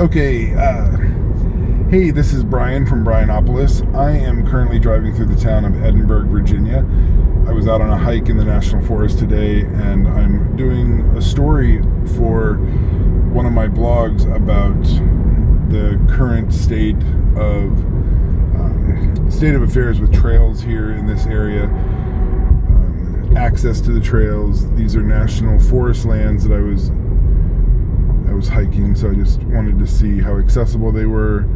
Okay, hey, this is Brian from Brianopolis. I am currently driving through the town of Edinburg, Virginia. I was out on a hike in the National Forest today, and I'm doing a story for one of my blogs about the current state of affairs with trails here in this area. Access to the trails. These are national forest lands that I was hiking, so I just wanted to see how accessible they were,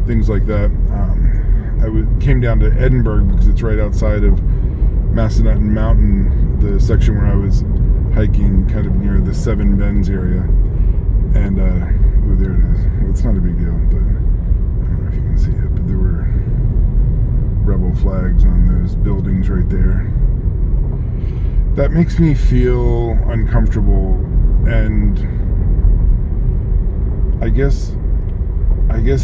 things like that. Came down to Edinburg because it's right outside of Massanutten Mountain, the section where I was hiking, kind of near the Seven Bends area. And there it is. Well, it's not a big deal, but I don't know if you can see it, but there were rebel flags on those buildings right there. That makes me feel uncomfortable, and I guess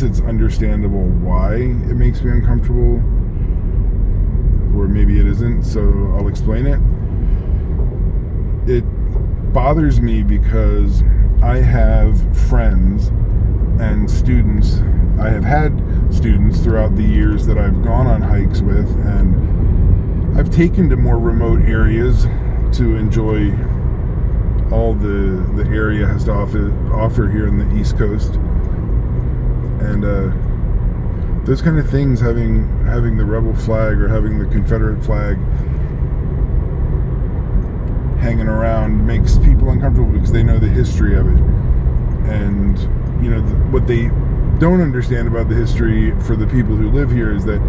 it's understandable why it makes me uncomfortable, or maybe it isn't, so I'll explain it. It bothers me because I have friends and students. I have had students throughout the years that I've gone on hikes with, and I've taken to more remote areas to enjoy all the area has to offer here in the East Coast. And those kind of things, having the rebel flag or having the Confederate flag hanging around, makes people uncomfortable because they know the history of it. And what they don't understand about the history for the people who live here is that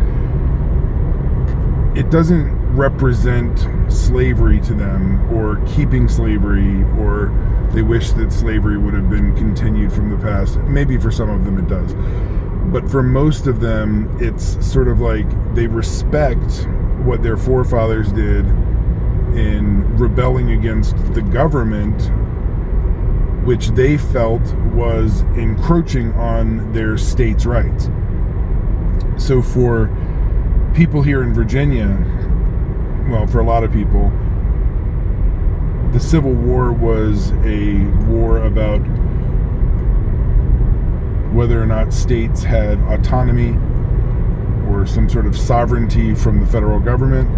it doesn't represent slavery to them, or keeping slavery, or they wish that slavery would have been continued from the past. Maybe for some of them it does, but for most of them it's sort of like they respect what their forefathers did in rebelling against the government, which they felt was encroaching on their states' rights. So for people here in Virginia, well, for a lot of people, the Civil War was a war about whether or not states had autonomy or some sort of sovereignty from the federal government,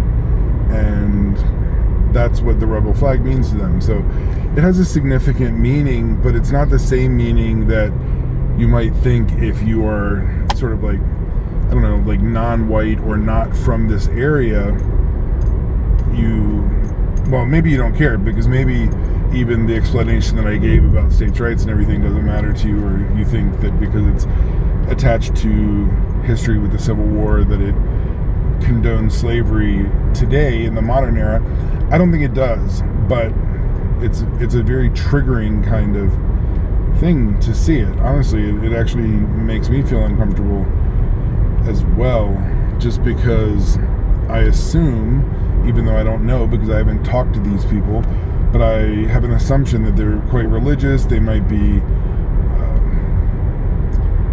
and that's what the rebel flag means to them. So it has a significant meaning, but it's not the same meaning that you might think if you are sort of like, I don't know, like non-white or not from this area. Maybe you don't care, because maybe even the explanation that I gave about states' rights and everything doesn't matter to you, or you think that because it's attached to history with the Civil War that it condones slavery today in the modern era. I don't think it does, but it's a very triggering kind of thing to see it. Honestly, it actually makes me feel uncomfortable as well, just because I assume, even though I don't know because I haven't talked to these people, but I have an assumption that they're quite religious. They might be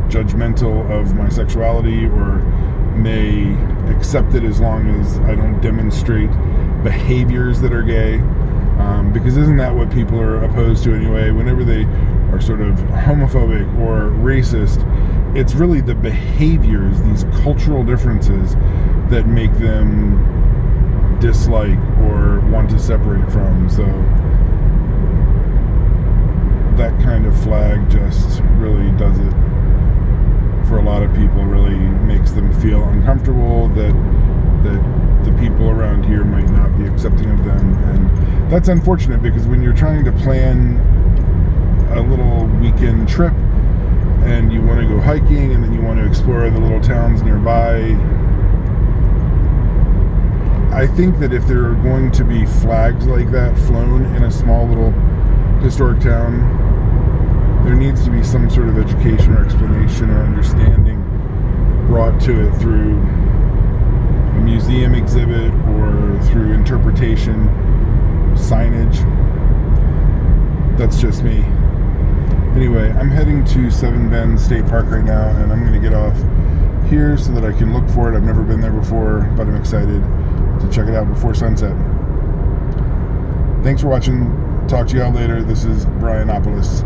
judgmental of my sexuality, or may accept it as long as I don't demonstrate behaviors that are gay, because isn't that what people are opposed to anyway? Whenever they are sort of homophobic or racist, it's really the behaviors, these cultural differences, that make them dislike or want to separate from. So that kind of flag just really does it for a lot of people. Really makes them feel uncomfortable that the people around here might not be accepting of them. And that's unfortunate, because when you're trying to plan a little weekend trip and you want to go hiking and then you want to explore the little towns nearby, I think that if there are going to be flags like that flown in a small little historic town, there needs to be some sort of education or explanation or understanding brought to it through a museum exhibit or through interpretation, signage. That's just me. Anyway, I'm heading to Seven Bends State Park right now, and I'm going to get off here so that I can look for it. I've never been there before, but I'm excited to check it out before sunset. Thanks for watching. Talk to you all later. This is Brianopolis.